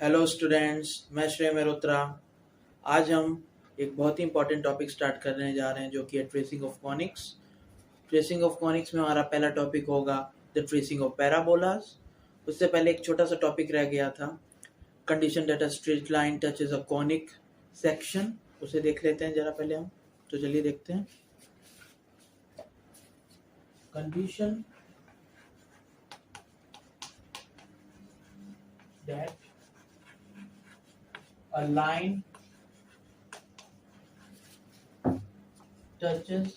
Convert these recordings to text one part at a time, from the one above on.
Hello students, मैं श्रेय मेहरोत्रा। आज हम एक बहुत ही इंपॉर्टेंट टॉपिक स्टार्ट करने जा रहे हैं जो कि है tracing of conics. Tracing of conics में हमारा पहला टॉपिक होगा द ट्रेसिंग ऑफ पैराबोलास। उससे पहले एक छोटा सा टॉपिक रह गया था, condition that a straight line touches a conic section. उसे देख लेते हैं जरा पहले हम। तो चलिए देखते हैं। Condition that a line touches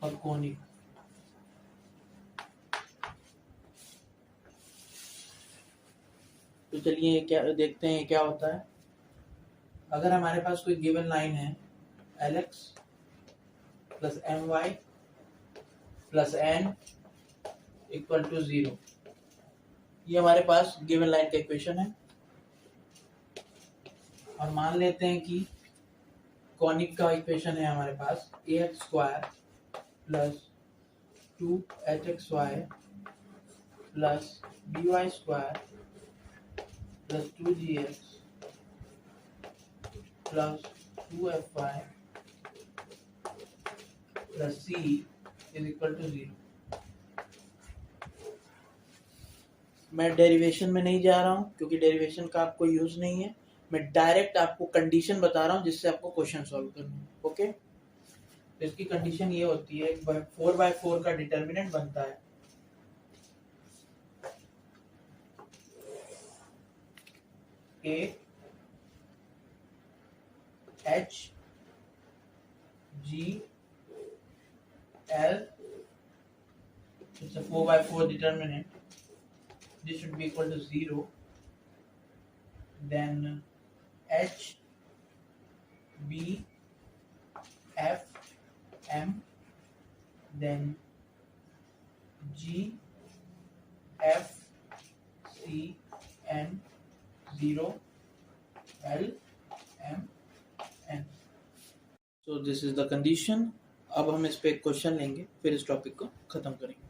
a conic। तो चलिए क्या देखते हैं क्या होता है। अगर हमारे पास कोई गिवन लाइन है Lx plus my plus n equal to 0, ये हमारे पास गिवन लाइन का इक्वेशन है। और मान लेते हैं कि कॉनिक का इक्वेशन है हमारे पास ax square plus 2hxy plus by square plus 2gx plus 2fy plus c is equal to 0। मैं डेरिवेशन में नहीं जा रहा हूँ क्योंकि डेरिवेशन का आपको यूज नहीं है। मैं डायरेक्ट आपको कंडीशन बता रहा हूँ जिससे आपको क्वेश्चन सॉल्व करना है। ओके, तो इसकी कंडीशन ये होती है 4/4 का डिटर्मिनेंट बनता है a h g l, it's a 4/4 determinant. This should be equal to 0. Then h b f m, then g f c n 0 l m n. So this is the condition. अब हम इस पे एक question लेंगे, फिर इस topic को खत्म करेंगे।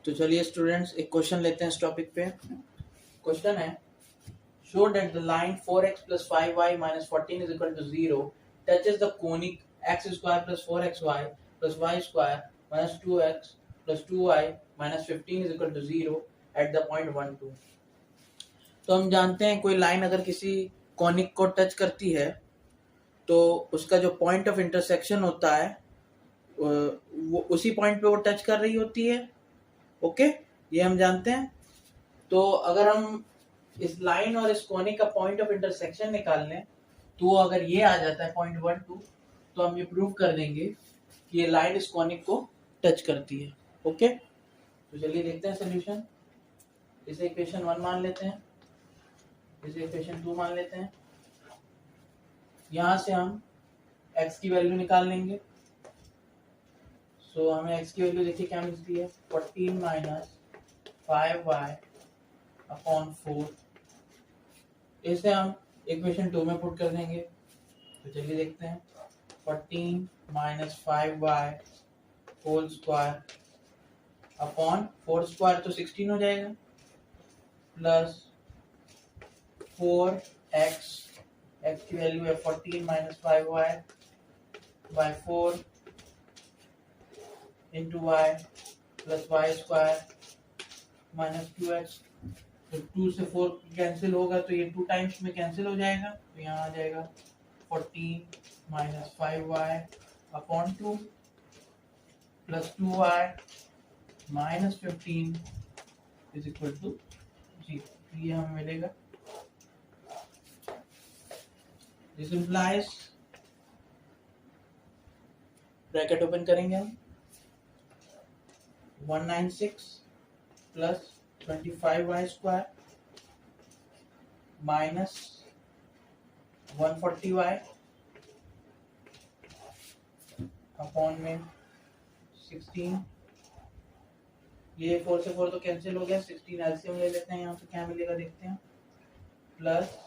तो चलिए स्टूडेंट्स एक क्वेश्चन लेते हैं इस टॉपिक पे। क्वेश्चन है show that the line 4x plus 5y minus 14 is equal to 0 touches the conic x square plus 4xy plus y square minus 2x plus 2y minus 15 is equal to 0 at the point 1 2। तो हम जानते हैं कोई line अगर किसी conic को touch करती है तो उसका जो पॉइंट ऑफ इंटरसेक्शन होता है वो उसी पॉइंट पे वो टच कर रही होती है। ओके, ये हम जानते हैं। तो अगर हम इस लाइन और इस कॉनिक का पॉइंट ऑफ इंटरसेक्शन निकाल लें तो अगर ये आ जाता है पॉइंट 1 2, तो हम ये प्रूव कर देंगे कि ये लाइन इस कॉनिक को टच करती है। ओके, तो चलिए देखते हैं सोल्यूशन। इसे इक्वेशन 1 मान लेते हैं, इसे इक्वेशन 2 मान लेते हैं। यहाँ से हम x की वैल्यू निकाल लेंगे। सो हमें x की वैल्यू देखिए क्या मिलती है, 14 माइनस 5y अपॉन 4। इसे हम इक्वेशन 2 में पुट कर देंगे। तो चलिए देखते हैं, 14 minus 5y whole square upon 4 square तो 16 हो जाएगा, प्लस 4x, x की वैल्यू है 14 minus 5y by 4 into y plus y square minus 2x। तो 2 से 4 कैंसिल होगा तो ये 2 टाइम्स में कैंसिल हो जाएगा। तो यहाँ आ जाएगा 14 minus 5y upon 2 plus 2y minus 15 is equal to 0। ये हमें मिलेगा। दिस इंप्लाइज, ब्रैकेट ओपन करेंगे हम, 196 plus 25y square minus 140y upon में 16। ये 4 से 4 तो कैंसिल हो गया, 16 एलसीएम ले लेते हैं। यहाँ पे क्या मिलेगा देखते हैं, प्लस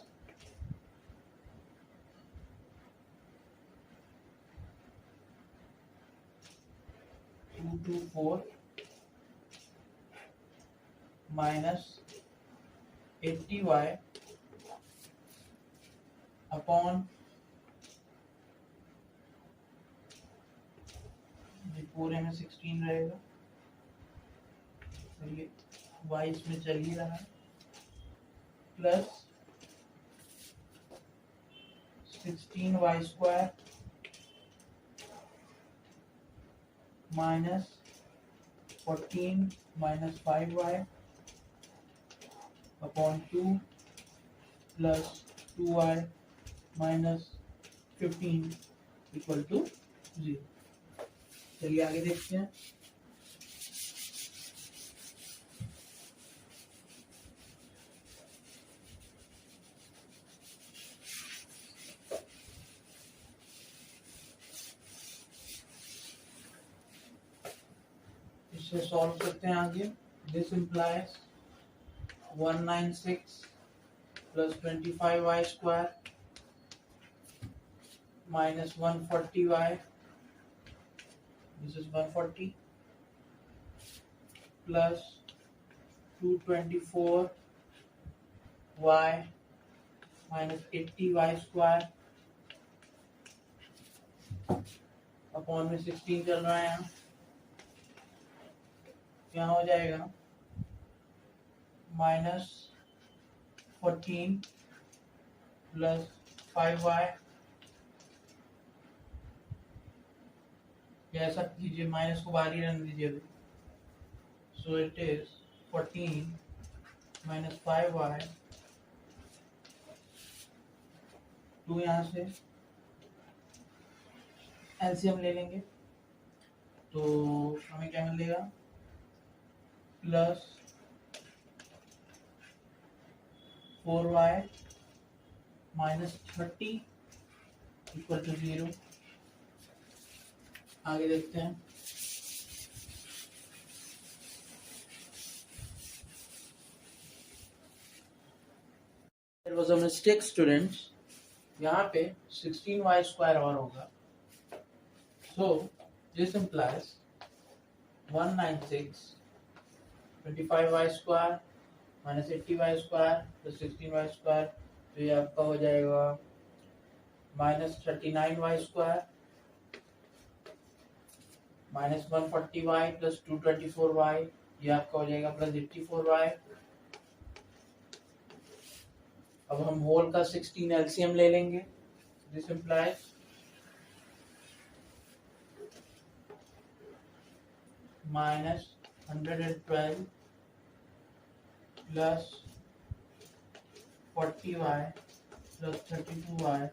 2 2 4 माइनस 80y अपॉन पूरे में 16 रहेगा, चलिए y इसमें चल ही रहा है, plus 16y² minus 14 minus 5y upon 2 plus 2y minus 15 equal to 0। चलिए आगे देखते हैं। इससे सॉल्व करते हैं आगे। This implies 196 plus 25y² minus 140y, this is 140 plus 224y minus 80y² upon में 16 चल रहा है यहाँ, क्या हो जाएगा माइनस 14 प्लस 5y, ऐसा कीजिए माइनस को बाहर ही रहने दीजिए अभी, so it is 14 minus 5y, 2 यहाँ से एलसीएम ले लेंगे तो हमें क्या मिलेगा plus 4y minus 30 equal to 0। आगे देखते हैं। There was a mistake students, यहाँ पे 16y² और होगा, so this implies 196 25y² minus 80y² plus 16y², तो ये आपका हो जाएगा minus 39y² minus 140y plus 224y, ये आपका हो जाएगा प्लस 84y। अब हम होल का 16 एलसीएम ले लेंगे, this implies minus 112 plus 40y plus 32y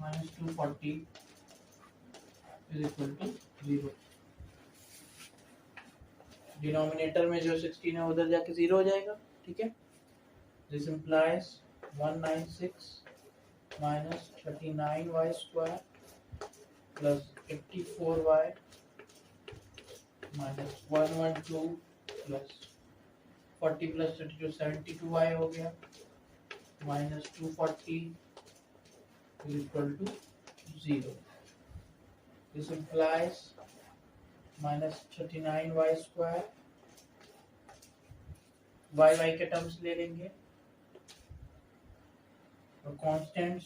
minus 240 is equal to 0। Denominator में जो 16 है उधर जाके 0 हो जाएगा, ठीक है। This implies 196 minus 39y² plus 84y minus 112 plus 40 plus 32 72y हो गया minus 240 is equal to 0। This implies minus 39y², y के टर्म्स ले लेंगे और कांस्टेंट्स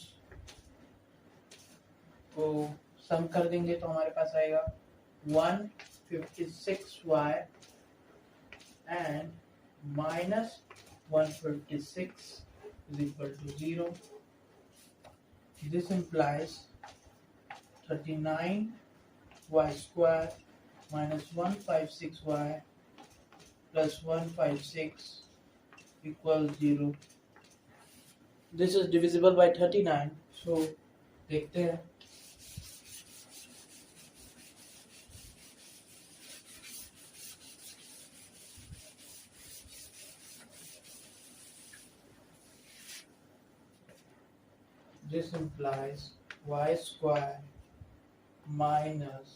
को सम कर देंगे तो हमारे पास आएगा 156y and minus 156 is equal to 0. This implies 39y² minus 156y plus 156 equals 0. This is divisible by 39. So देखते हैं। This implies y² minus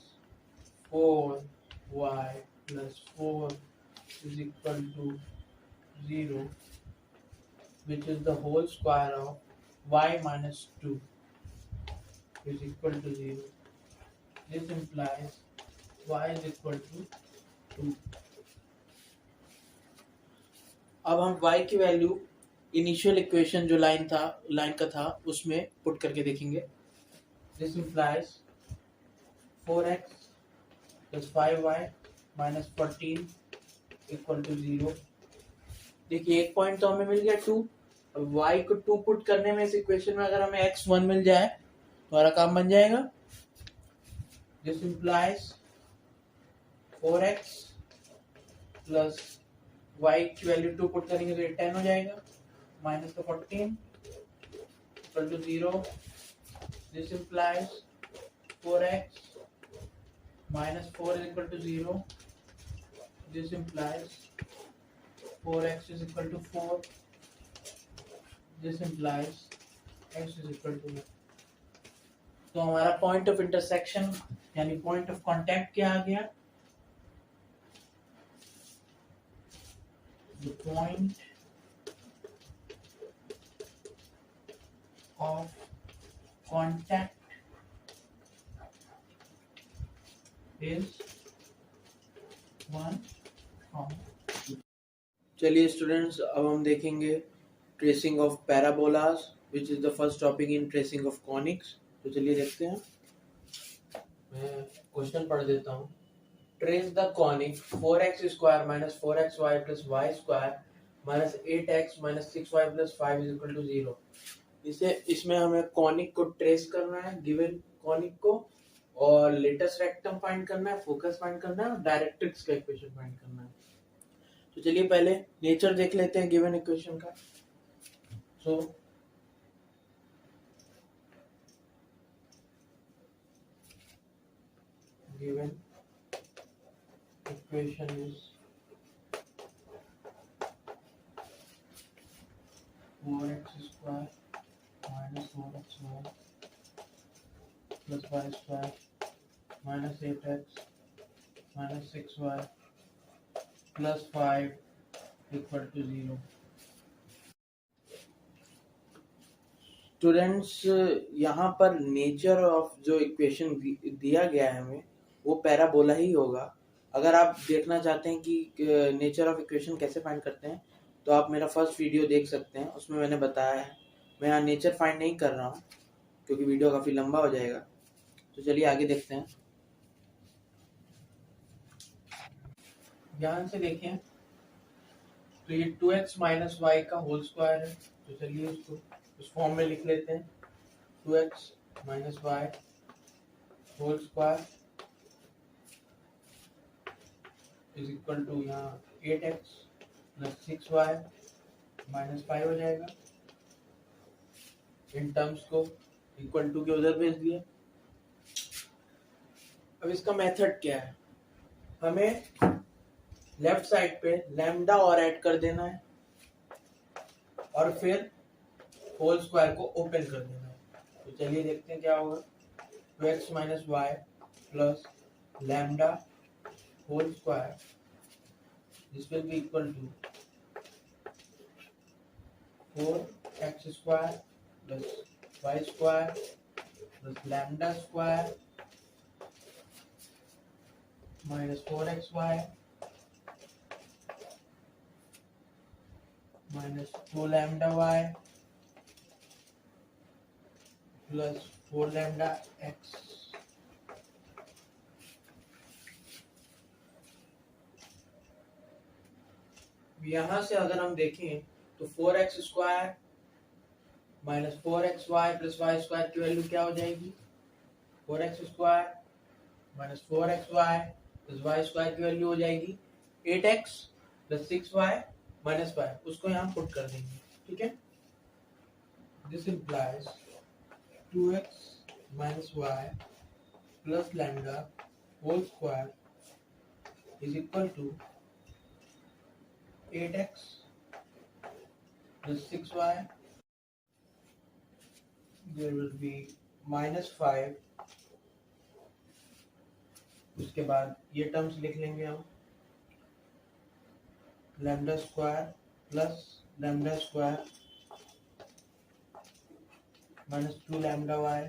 4y plus 4 is equal to 0, which is the whole square of y minus 2 is equal to 0. This implies y is equal to 2. अब हम y की value initial equation जो line का था उसमें put करके देखेंगे. This implies 4x plus 5y minus 14 equal to 0. देखिए एक पॉइंट तो हमें मिल गया 2. अब y को 2 पुट करने में इस इक्वेशन में अगर हमें x1 मिल जाए तो हमारा काम बन जाएगा. This implies 4x plus y की वैल्यू 2 पुट करेंगे तो ये 10 हो जाएगा माइनस का 14 equal to 0. This implies 4x minus 4 is equal to 0. This implies 4x is equal to 4. This implies x is equal to 1. तो हमारा पॉइंट ऑफ इंटरसेक्शन यानी पॉइंट ऑफ कांटेक्ट क्या आ गया? The point of contact is 1. चलिए students, अब हम देखेंगे tracing of parabolas which is the first topic in tracing of conics. तो चलिए देखते हैं. मैं क्वेश्चन पढ़ देता हूँ. Trace the conic 4x square minus 4xy plus y square minus 8x minus 6y plus 5 is equal to 0. इसमें हमें कॉनिक को ट्रेस करना है, गिवन कॉनिक को, और लेटेस्ट रेक्टम फाइंड करना है, फोकस फाइंड करना है और डायरेक्ट्रिक्स का इक्वेशन फाइंड करना है. तो चलिए पहले नेचर देख लेते हैं गिवन इक्वेशन का. So given equation is 4x square minus 4xy plus y square minus 8x minus 6y plus 5 equal to 0. Students, यहाँ पर नेचर ऑफ जो इक्वेशन दिया गया है हमें वो पैराबोला ही होगा. अगर आप देखना चाहते हैं कि नेचर ऑफ इक्वेशन कैसे फाइंड करते हैं तो आप मेरा फर्स्ट वीडियो देख सकते हैं, उसमें मैंने बताया है. मैं यहाँ नेचर फाइंड नहीं कर रहा हूँ क्योंकि वीडियो काफ़ी लंबा हो जाएगा. तो चलिए आगे देखते हैं. ध्यान से देखें तो ये 2x माइनस वाई का होल स्क्वायर है. तो चलिए उसको उस फॉर्म में लिख लेते हैं. 2x minus y whole square is equal to यहाँ 8x प्लस 6y माइनस 5 हो जाएगा. इन टर्म्स को इक्वल टू के उधर भेज दिया. अब इसका मेथड क्या है? हमें लेफ्ट साइड पे लैम्डा और ऐड कर देना है और फिर होल स्क्वायर को ओपन कर देना है. तो चलिए देखते हैं क्या होगा. 2x minus y plus lambda whole square this will be equal to 4x square plus y square plus lambda square minus 4xy minus 2 lambda y plus 4 lambda x. यहाँ से अगर हम देखें तो 4x square minus 4xy plus y square की value क्या हो जाएगी? 4x square minus 4xy plus y square की वैल्यू हो जाएगी 8x प्लस 6y माइनस 5. उसको यहाँ पुट कर देंगे. ठीक है. This implies 2x minus y plus lambda whole square is equal to 8x plus 6y. There will be minus 5. उसके बाद ये टर्म्स लिख लेंगे हम. Lambda square plus lambda square minus 2 lambda y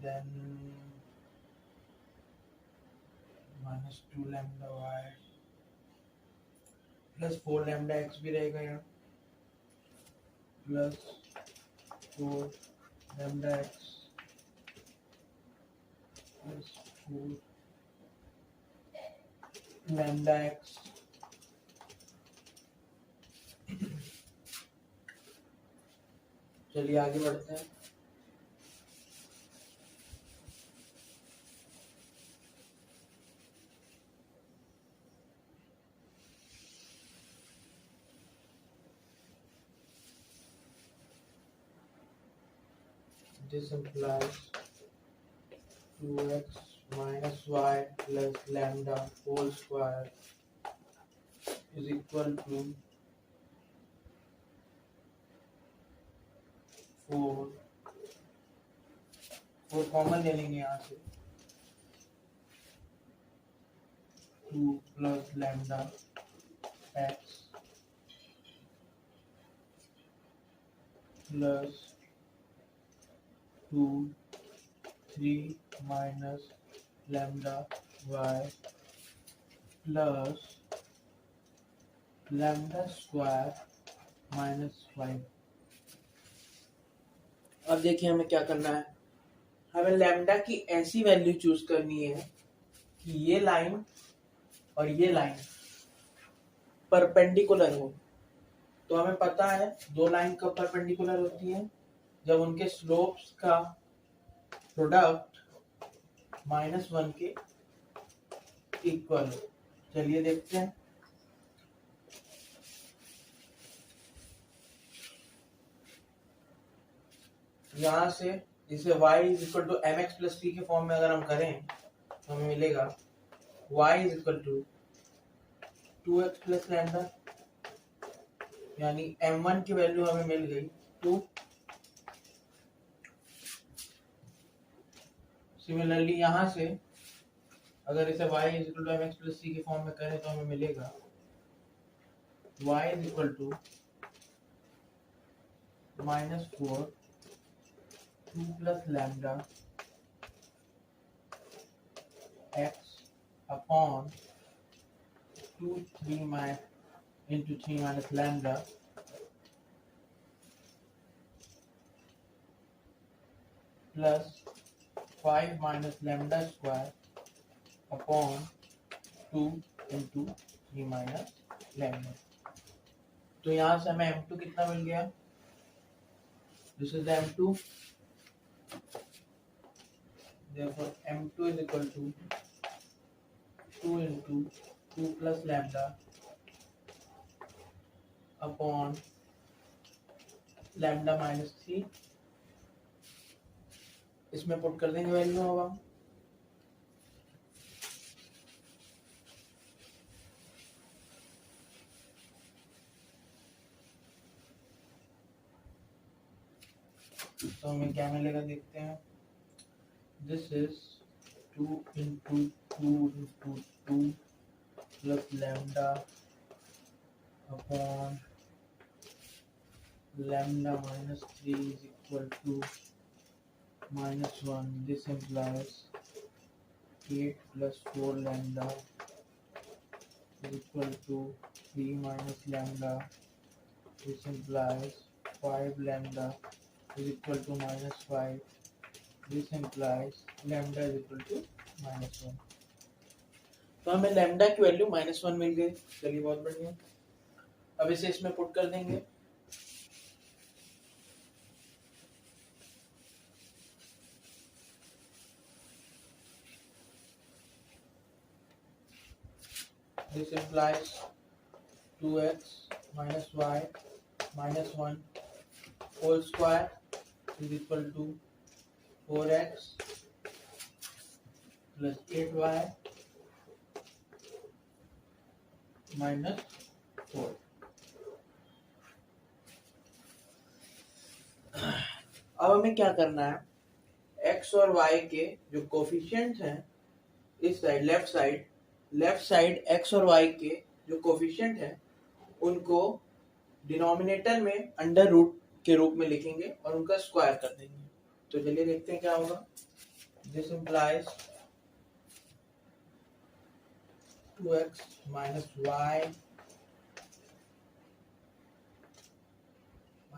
then minus 2 lambda y plus 4 lambda x भी रहेगा यहाँ, plus 4 lambda x plus 4 lambda x. चलिए आगे बढ़ते हैं। This implies 2x minus y plus lambda whole square is equal to 4 common ले लेंगे यहाँ से, 2 plus lambda x plus 2 3 minus lambda y plus lambda square minus 5। अब देखिए हमें क्या करना है, हमें लैम्डा की ऐसी वैल्यू चूज करनी है कि ये लाइन और ये लाइन परपेंडिकुलर हो। तो हमें पता है दो लाइन कब परपेंडिकुलर होती है, जब उनके स्लोप्स का प्रोडक्ट -1 के इक्वल हो। चलिए देखते हैं। यहां से इसे y is equal to m x plus t के फॉर्म में अगर हम करें तो हमें मिलेगा y is equal to 2x plus lambda, यानी m1 की वैल्यू हमें मिल गई 2। सिमिलरली यहां से अगर इसे y is equal to m x plus t के फॉर्म में करें तो हमें मिलेगा y is equal to -4 2 plus lambda x upon 2 3 into 3 minus lambda plus 5 minus lambda square upon 2 into 3 minus lambda। तो यहाँ से हमें m2 कितना मिल गया, this is m2, therefore m2 is equal to 2 into 2 plus lambda upon lambda minus 3। इसमें put कर देंगे value होगा तो हमें क्या मिलेगा देखते हैं। This is 2 into 2 into 2 plus lambda upon lambda minus 3 is equal to -1। This implies 8 plus 4 lambda is equal to 3 minus lambda. This implies 5 lambda is equal to -5. This implies lambda is equal to -1। तो हमें lambda की value -1 मिल गई। चलिए बहुत बढ़िया, अब इसे इसमें पुट कर देंगे। This implies 2x minus y minus 1 whole square is equal to 4x plus 8y minus 4। अब हमें क्या करना है, x और y के जो कोफिशिएंट्स हैं इस साइड लेफ्ट साइड x और y के जो कोफिशिएंट हैं उनको डिनोमिनेटर में अंडर रूट के रूप में लिखेंगे और उनका स्क्वायर कर देंगे। तो चलिए देखते हैं क्या होगा। This implies 2x minus y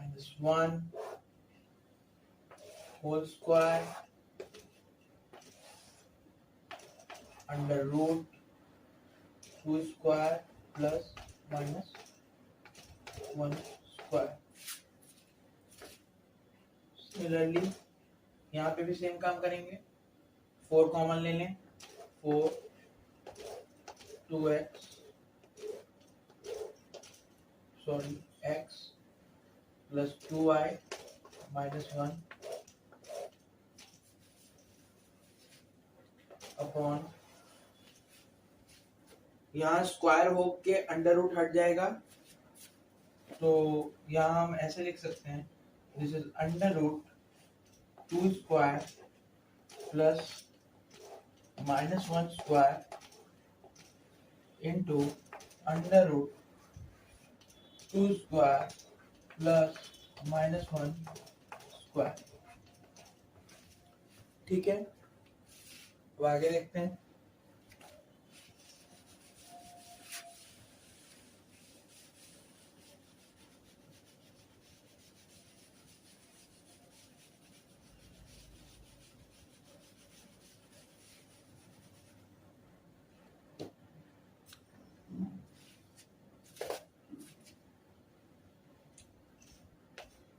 -1 whole square under root 2 square plus -1 square. Similarly यहाँ पे भी सेम काम करेंगे, 4 कॉमन ले लें, 4 2x x plus 2y -1 upon, यहाँ स्क्वायर हो के अंडर रूट हट जाएगा, तो यहाँ हम ऐसे लिख सकते हैं, this is under root 2 square plus -1 square into under root 2 square plus -1 square. ठीक है, तो आगे देखते हैं.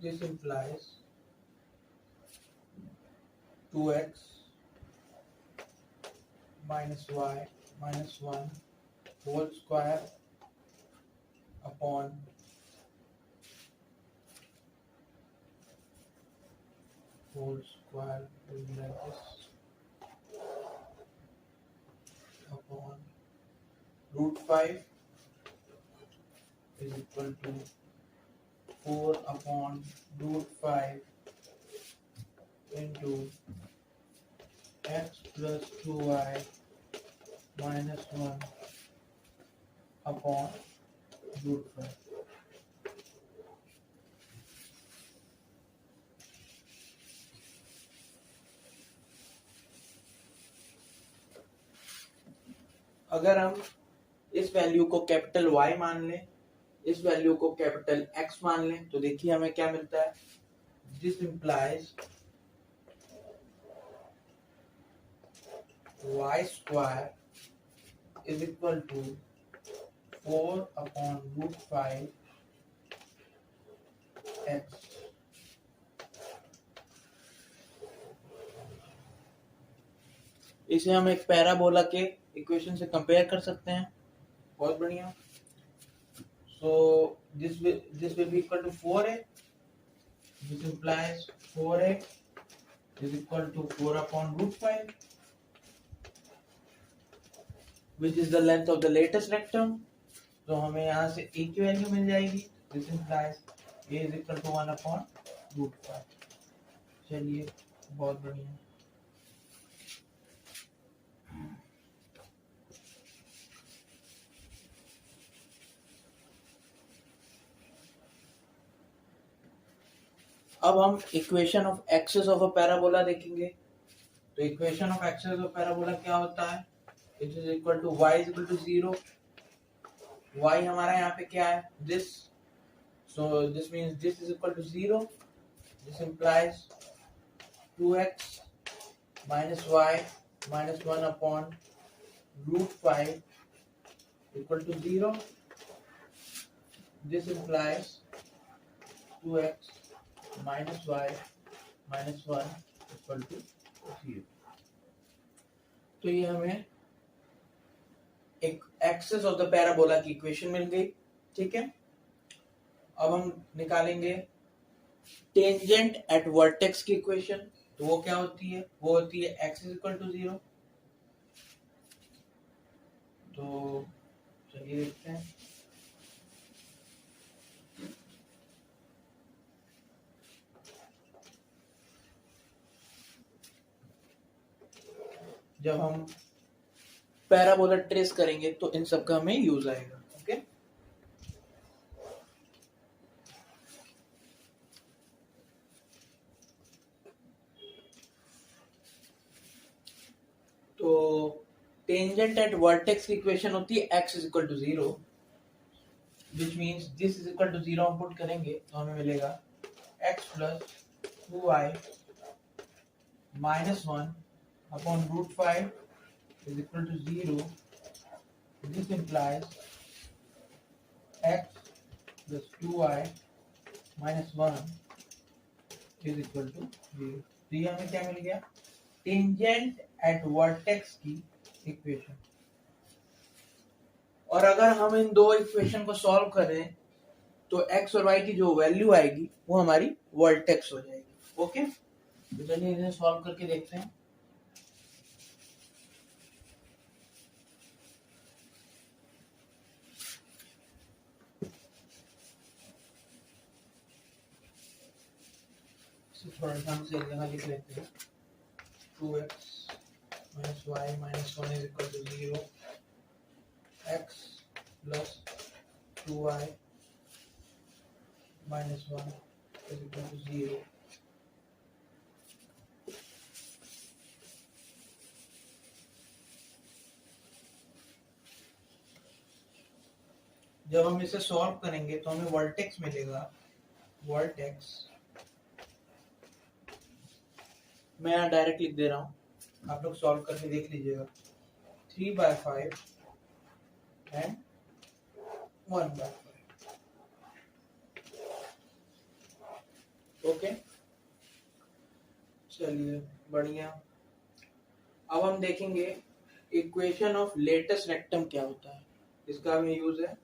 This implies 2x minus y minus 1 whole square upon whole square will be like this upon root 5 is equal to 4 upon root 5 into x plus 2y minus 1 upon root 5. अगर हम इस value को कैपिटल Y मान लें, इस value को capital X मान लें, तो देखिए हमें क्या मिलता है. This implies y square is equal to 4 upon root 5 x. इसे हम एक पैराबोला के इक्वेशन से कंपेयर कर सकते हैं. बहुत बढ़िया. So this will be equal to 4a. This implies 4a is equal to 4 upon root 5, which is the length of the latest rectum. तो हमें यहाँ से a की वैल्यू मिल जाएगी. This implies a is equal to 1 upon root 5. चलिए, बहुत बढ़िया. अब हम equation of axis of a parabola देखेंगे. तो equation of axis of parabola क्या होता है? It is equal to y is equal to 0. y हमारा यहाँ पे क्या है? This. So this means this is equal to 0. This implies 2x minus y minus 1 upon root 5 equal to 0. This implies 2x minus y minus 1 equal to 0. तो ये हमें एक axis of the parabola की इक्वेशन मिल गई. ठीक है, अब हम निकालेंगे टेंजेंट एट वर्टेक्स की इक्वेशन. तो वो क्या होती है? वो होती है x इज इक्वल टू 0. तो चलिए देखते हैं. जब हम पैराबोला ट्रेस करेंगे तो इन सब का हमें यूज आएगा. ओके, तो टेंजेंट एट वर्टेक्स की इक्वेशन होती है x is equal to 0, which means this is equal to 0 हम पुट करेंगे तो हमें मिलेगा x plus 2y minus 1 upon root 5 is equal to 0. This implies x plus 2y minus 1 is equal to 0. तो ये हमें क्या मिल गया? टेंजेंट एट वर्टेक्स की इक्वेशन। और अगर हम इन दो इक्वेशन को सॉल्व करें तो x और y की जो वैल्यू आएगी वो हमारी वर्टेक्स हो जाएगी। ओके, तो चलिए इन्हें सॉल्व करके देखते हैं। थोड़ा सा हम से जगह लिख लेते हैं। 2x minus y minus 1 is equal to 0. x plus 2y minus 1 is equal to 0. जब हम इसे सॉल्व करेंगे तो हमें वर्टेक्स मिलेगा। वर्टेक्स मैं यहाँ डायरेक्ट लिख दे रहा हूँ, आप लोग सॉल्व करके देख लीजिएगा। 3/5 एंड 1/5। ओके, चलिए बढ़िया। अब हम देखेंगे इक्वेशन ऑफ लेटेस्ट रेक्टम क्या होता है, इसका भी यूज है।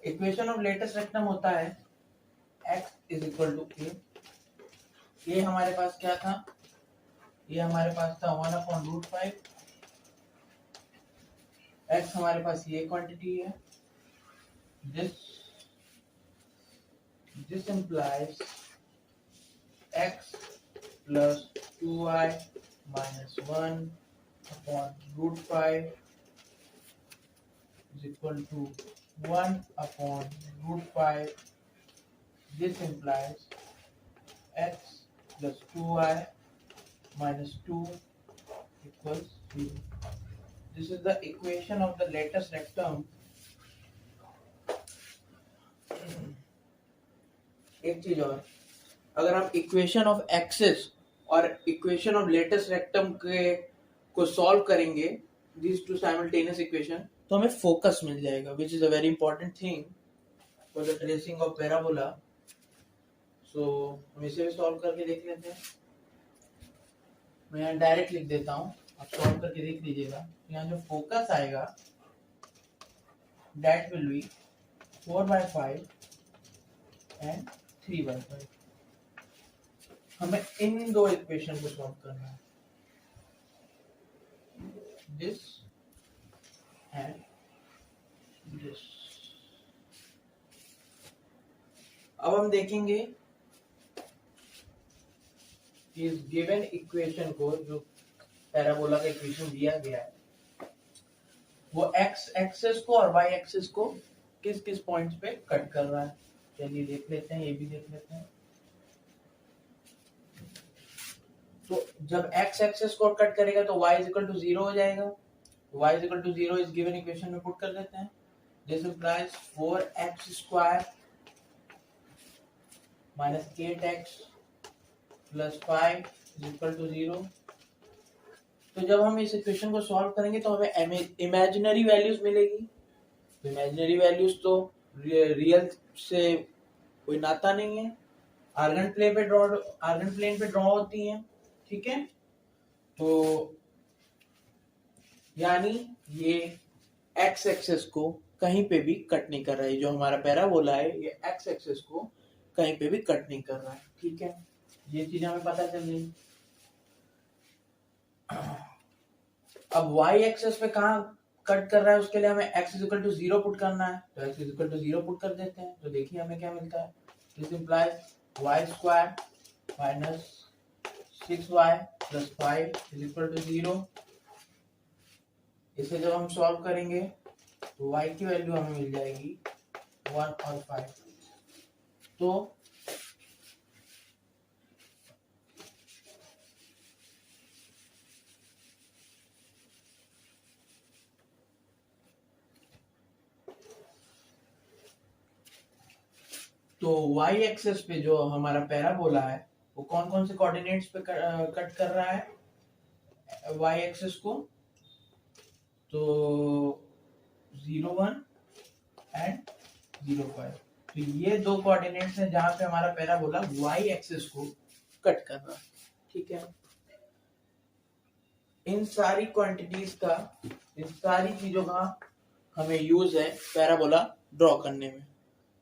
इक्वेशन ऑफ लेटेस्ट रेक्टम होता है x is equal to a। ये हमारे पास क्या था? ये हमारे पास था 1/√5। x हमारे पास ये क्वांटिटी है। This implies x plus 2y minus 1/√5 is equal to 1/√5. This implies x plus 2y minus 2 equals 0. This is the equation of the latest rectum. एक चीज और, अगर हम इक्वेशन ऑफ एक्सिस और इक्वेशन ऑफ लेटेस्ट रेक्टम के को solve करेंगे, these two simultaneous equation, तो हमें फोकस मिल जाएगा, which is a very important thing for the tracing of parabola. So हम इसे भी सॉल्व करके देख लेते हैं। मैं यहाँ डायरेक्ट लिख देता हूँ, आप सॉल्व करके देख लीजिएगा। यहाँ जो फोकस आएगा that will be 4/5 and 3/5। हमें इन दो इक्वेशन को सॉल्व करना है, दिस एंड दिस। अब हम देखेंगे इस गिवन इक्वेशन को, जो पैराबोला का इक्वेशन दिया गया है, वो x एक्सिस को और y एक्सिस को किस किस पॉइंट्स पे कट कर रहा है। चलिए देख लेते हैं, ये भी देख लेते हैं। तो जब x एक्सिस को कट करेगा तो y इज इक्वल टू 0 हो जाएगा। y इज इक्वल टू 0 इस गिवन इक्वेशन में पुट कर देते हैं। This implies 4x² minus 8x plus 5 is equal to 0। तो जब हम इस इक्वेशन को सॉल्व करेंगे तो हमें इमेजिनरी वैल्यूज मिलेगी। तो इमेजिनरी वैल्यूज तो रियल से कोई नाता नहीं है, आर्गन प्लेन पे ड्रॉ होती हैं, ठीक है। तो यानी ये एक्स एक्सिस को कहीं पे भी कट नहीं कर रहा है, जो हमारा पैराबोला है ये एक्स एक्सिस को कहीं पे भी कट नहीं कर रहा है, ठीक है। ये चीज हमें पता चल गई। अब y एक्सिस पे कहाँ कट कर रहा है, उसके लिए हमें x is equal to 0 put करना है। तो x is equal to 0 put कर देते हैं। तो देखिए हमें क्या मिलता है। This implies y² minus 6y plus 5 is equal to 0। इसे जब हम सॉल्व करेंगे तो y की वैल्यू हमें मिल जाएगी 1 और 5। तो तो y एक्सेस पे जो हमारा पैराबोला है वो कौन कौन से कोऑर्डिनेट्स पे कट कर रहा है y एक्सेस को, तो 01 एंड 05। तो ये दो कोऑर्डिनेट्स हैं जहां पे हमारा पैराबोला y एक्सिस को कट कर रहा है। ठीक है, इन सारी क्वांटिटीज का, इन सारी चीजों का हमें यूज है पैराबोला ड्रॉ करने में।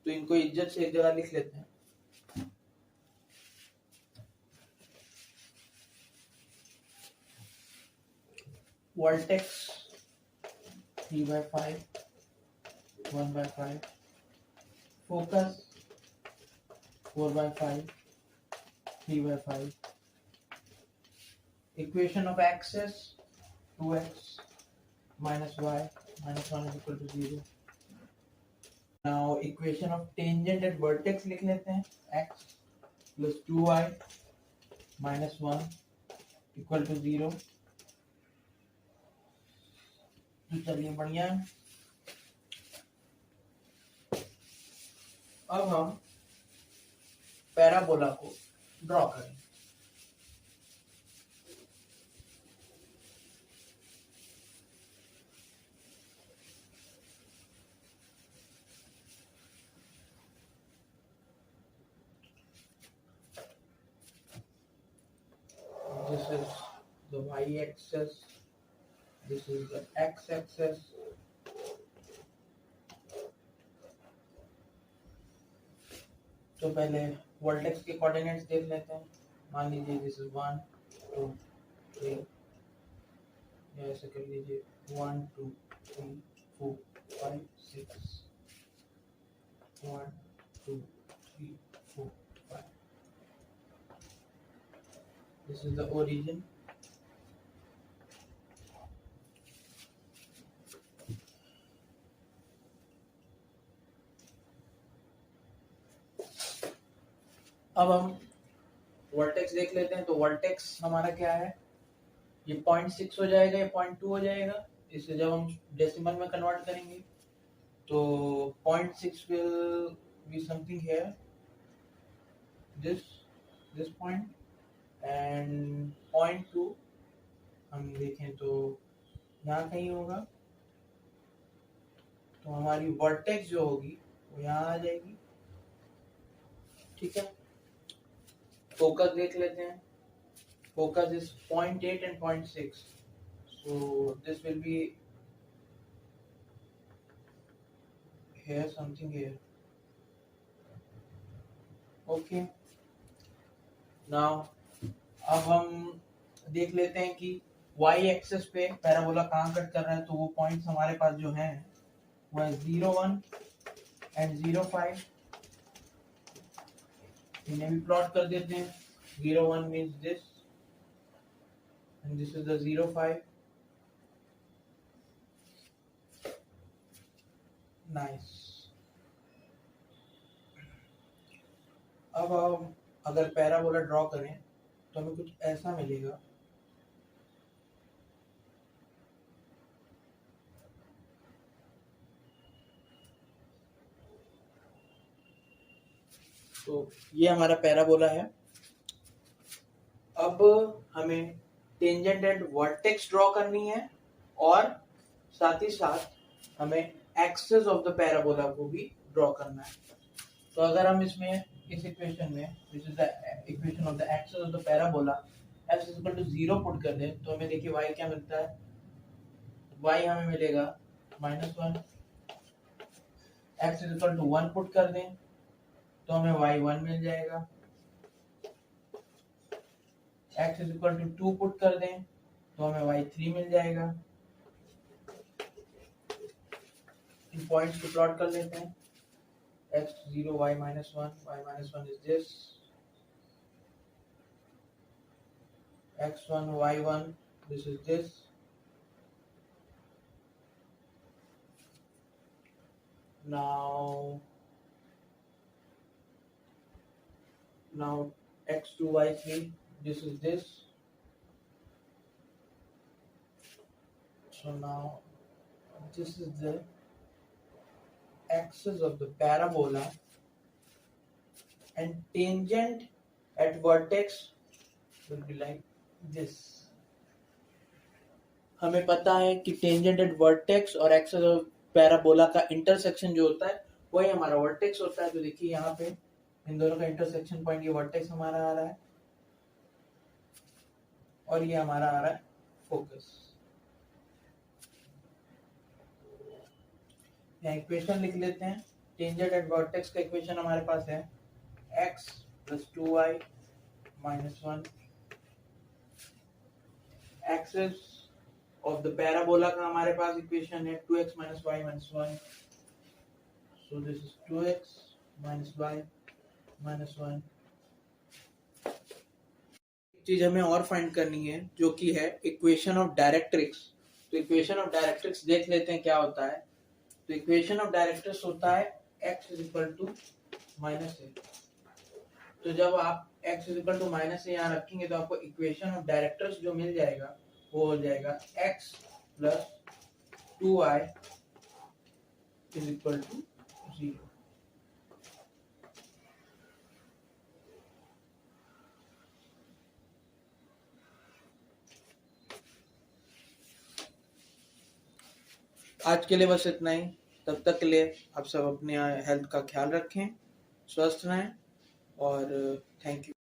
तो इनको इज्जत से एक जगह लिख लेते हैं। Vertex 3/5, 1/5, focus 4/5, 3/5, equation of axis 2x minus y minus 1 is equal to 0. Now equation of tangent at vertex लिख लेते हैं, x plus 2y minus 1 equal to 0. तो चलिए बढ़िया है। अब हम पैराबोला को ड्रॉ करें। This is the y-axis, this is the x-axis. तो पहले वर्टेक्स के कोऑर्डिनेट्स देख लेते हैं। मान लीजिए दिस इज 1 2 3, या ऐसे कर लीजिए 1 2 3 4 5 6, 1 2 3 4 5। This is the origin. अब हम वर्टेक्स देख लेते हैं। तो वर्टेक्स हमारा क्या है, ये 0.6 हो जाएगा, ये 0.2 हो जाएगा। इसे जब हम डेसिमल में कन्वर्ट करेंगे तो 0.6 will be something here, this point, and 0.2 हम देखें तो यहाँ कहीं होगा। तो हमारी वर्टेक्स जो होगी वो यहाँ आ जाएगी। ठीक है, फोकस देख लेते हैं। Focus is 0.8 and 0.6, so this will be here, something here. Okay, now अब हम देख लेते हैं कि y एक्सेस पे पैराबोला कहाँ कट कर रहा है। तो वो पॉइंट्स हमारे पास जो हैं वो है 01 and 05। इन्हें भी प्लॉट कर देते हैं। 01 means this and this is the 05. Nice. अब हम अगर पैराबोला ड्रॉ करें तो हमें कुछ ऐसा मिलेगा। तो ये हमारा पैराबोला है। अब हमें टेंजेंट एट वर्टेक्स ड्रॉ करनी है और साथ ही साथ हमें एक्सिस ऑफ द पैराबोला को भी ड्रॉ करना है। तो अगर हम इसमें इस इक्वेशन में, this is the equation of the axis of the parabola, x is equal to 0 put कर दें तो हमें देखिए y क्या मिलता है। y हमें मिलेगा -1। x is equal to 1 put कर दें तो हमें y1 मिल जाएगा। x is equal to 2 put कर दें तो हमें y3 मिल जाएगा। इन पॉइंट्स को प्लॉट कर लेते हैं। x 0 y -1 is this, x1 y1, this is this, now x2 y3, this is this. So now this is the axis of the parabola and tangent at vertex will be like this. हमें पता है कि tangent at vertex और axis of parabola का intersection जो होता है वही हमारा वर्टेक्स होता है। तो देखिए यहाँ पे इन दोनों का इंटरसेक्शन पॉइंट ये वर्टेक्स हमारा आ रहा है और ये हमारा आ रहा है फोकस। यहाँ इक्वेशन लिख लेते हैं। टेंजेंट एट वर्टेक्स का इक्वेशन हमारे पास है x + 2y - 1। Axis of the parabola का हमारे पास इक्वेशन है 2x - y - 1। So this is 2x - y - 1। चीज हमें और फाइंड करनी है जो कि है इक्वेशन ऑफ डायरेक्ट्रिक्स। तो इक्वेशन ऑफ डायरेक्ट्रिक्स देख लेते हैं क्या होता है। तो इक्वेशन ऑफ डायरेक्ट्रिक्स होता है x = -a। तो जब आप x = -a यहाँ रखेंगे तो आपको इक्वेशन ऑफ डायरेक्ट्रिक्स जो मिल जाएगा वो हो जाएगा x + 2y = 0। आज के लिए बस इतना ही। तब तक के लिए आप सब अपने हेल्थ का ख्याल रखें, स्वस्थ रहें और थैंक यू।